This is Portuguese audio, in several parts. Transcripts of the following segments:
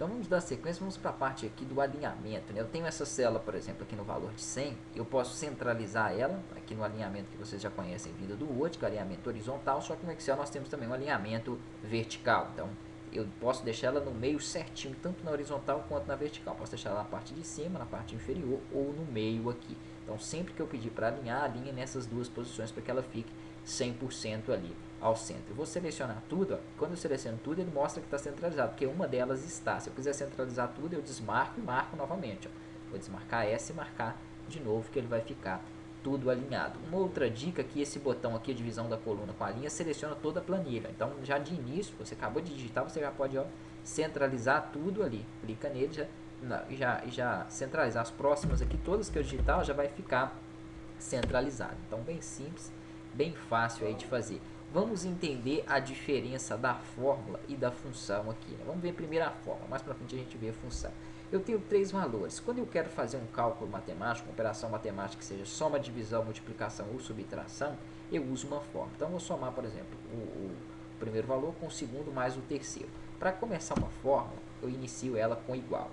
Então vamos dar sequência, vamos para a parte aqui do alinhamento, né? Eu tenho essa célula, por exemplo, aqui no valor de 100, eu posso centralizar ela, aqui no alinhamento que vocês já conhecem vindo do Word, que é o alinhamento horizontal, só que no Excel nós temos também um alinhamento vertical. Então eu posso deixar ela no meio certinho, tanto na horizontal quanto na vertical. Posso deixar ela na parte de cima, na parte inferior ou no meio aqui. Então sempre que eu pedir para alinhar, alinhe nessas duas posições para que ela fique 100% ali ao centro. Eu vou selecionar tudo, ó. Quando eu seleciono tudo, ele mostra que está centralizado, porque uma delas está. Se eu quiser centralizar tudo, eu desmarco e marco novamente, ó. Vou desmarcar essa e marcar de novo, que ele vai ficar tudo alinhado. Uma outra dica que esse botão aqui, a divisão da coluna com a linha, seleciona toda a planilha. Então, já de início, você acabou de digitar, você já pode, ó, centralizar tudo ali. Clica nele, já centralizar as próximas aqui, todas que eu digitar, já vai ficar centralizado. Então, bem simples, bem fácil aí de fazer. Vamos entender a diferença da fórmula e da função aqui, né? Vamos ver primeiro a fórmula, mais para frente a gente vê a função. Eu tenho três valores. Quando eu quero fazer um cálculo matemático, uma operação matemática que seja soma, divisão, multiplicação ou subtração, eu uso uma fórmula. Então, eu vou somar, por exemplo, o primeiro valor com o segundo mais o terceiro. Para começar uma fórmula, eu inicio ela com igual.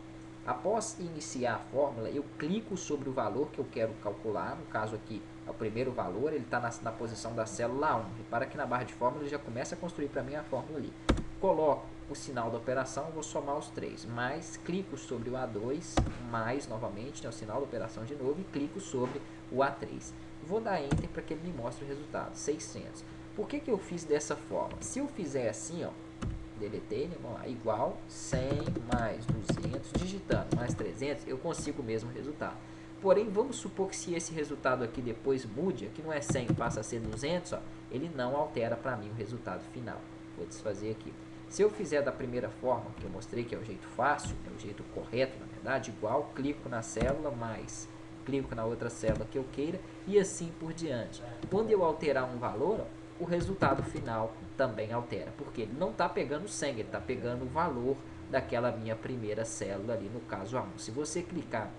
Após iniciar a fórmula, eu clico sobre o valor que eu quero calcular. No caso aqui, o primeiro valor, ele está na posição da célula 1. Repara que na barra de fórmula ele já começa a construir para mim a fórmula ali. Coloco o sinal da operação, vou somar os três. Mais, clico sobre o A2, mais novamente, né, o sinal da operação de novo, e clico sobre o A3. Vou dar Enter para que ele me mostre o resultado, 600. Por que eu fiz dessa forma? Se eu fizer assim, ó, deletei, né? Vamos lá, igual 100 mais 200, digitando mais 300, eu consigo o mesmo resultado. Porém, vamos supor que se esse resultado aqui depois mude, aqui não é 100, passa a ser 200, ó, ele não altera para mim o resultado final. Vou desfazer aqui. Se eu fizer da primeira forma, que eu mostrei que é o jeito fácil, é o jeito correto, na verdade, igual, clico na célula, mais, clico na outra célula que eu queira, e assim por diante. Quando eu alterar um valor, ó, o resultado final também altera, porque ele não está pegando 100, ele está pegando o valor daquela minha primeira célula ali, no caso A1. Se você clicar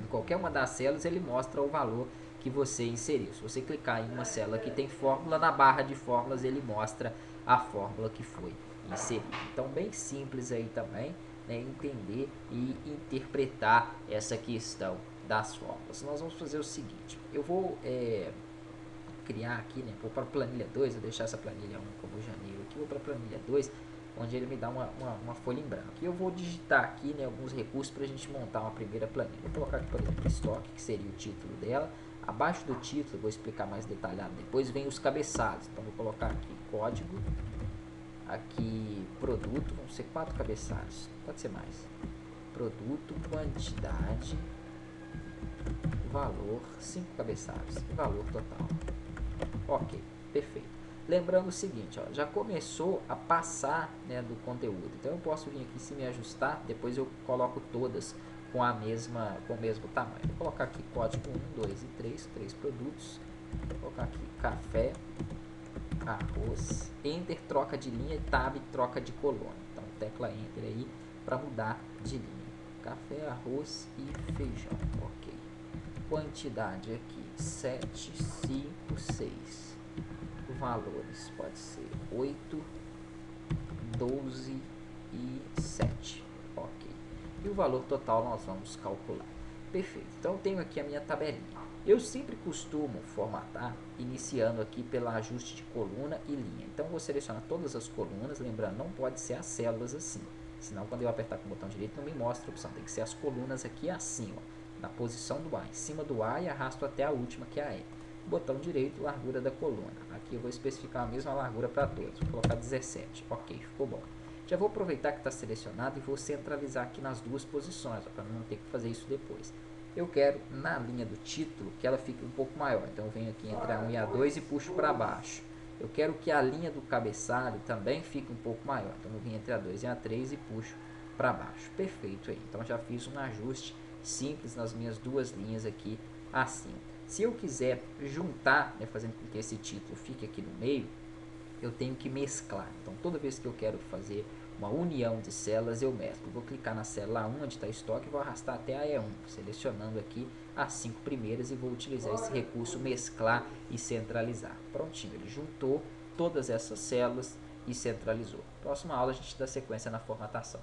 em qualquer uma das células, ele mostra o valor que você inseriu. Se você clicar em uma célula que tem fórmula, na barra de fórmulas ele mostra a fórmula que foi inserida. Então, bem simples aí também, né, entender e interpretar essa questão das fórmulas. Nós vamos fazer o seguinte, eu vou criar aqui, né, vou para a planilha 2, vou deixar essa planilha 1 como janeiro aqui, vou para a planilha 2, onde ele me dá uma folha em branco. E eu vou digitar aqui, né, alguns recursos para a gente montar uma primeira planilha. Vou colocar aqui, por exemplo, estoque, que seria o título dela. Abaixo do título, vou explicar mais detalhado depois, vem os cabeçalhos. Então, vou colocar aqui código, aqui produto, vão ser 4 cabeçalhos, pode ser mais. Produto, quantidade, valor, 5 cabeçalhos e valor total. Ok, perfeito. Lembrando o seguinte, ó, já começou a passar, né, do conteúdo. Então eu posso vir aqui, se me ajustar, depois eu coloco todas com o mesmo tamanho. Vou colocar aqui código 1, 2 e 3, 3 produtos. Vou colocar aqui café, arroz, Enter, troca de linha, e Tab, troca de coluna. Então tecla Enter aí para mudar de linha. Café, arroz e feijão. Ok. Quantidade aqui 7, 5, 6. Valores pode ser 8, 12 e 7. Ok. E o valor total nós vamos calcular. Perfeito. Então eu tenho aqui a minha tabelinha. Eu sempre costumo formatar iniciando aqui pelo ajuste de coluna e linha. Então eu vou selecionar todas as colunas, lembrando, não pode ser as células assim. Senão quando eu apertar com o botão direito não me mostra a opção. Tem que ser as colunas aqui assim, ó, na posição do A, em cima do A, e arrasto até a última, que é a E. Botão direito, largura da coluna. Aqui eu vou especificar a mesma largura para todos. Vou colocar 17. Ok, ficou bom. Já vou aproveitar que está selecionado e vou centralizar aqui nas duas posições, para não ter que fazer isso depois. Eu quero, na linha do título, que ela fique um pouco maior. Então eu venho aqui entre a 1 e a 2 e puxo para baixo. Eu quero que a linha do cabeçalho também fique um pouco maior. Então eu venho entre a 2 e a 3 e puxo para baixo. Perfeito aí. Então já fiz um ajuste simples nas minhas duas linhas aqui assim. Se eu quiser juntar, né, fazendo com que esse título fique aqui no meio, eu tenho que mesclar. Então toda vez que eu quero fazer uma união de células, eu mesclo. Vou clicar na célula 1, onde está estoque, e vou arrastar até a E1, selecionando aqui as 5 primeiras, e vou utilizar esse recurso mesclar e centralizar. Prontinho, ele juntou todas essas células e centralizou. Próxima aula a gente dá sequência na formatação.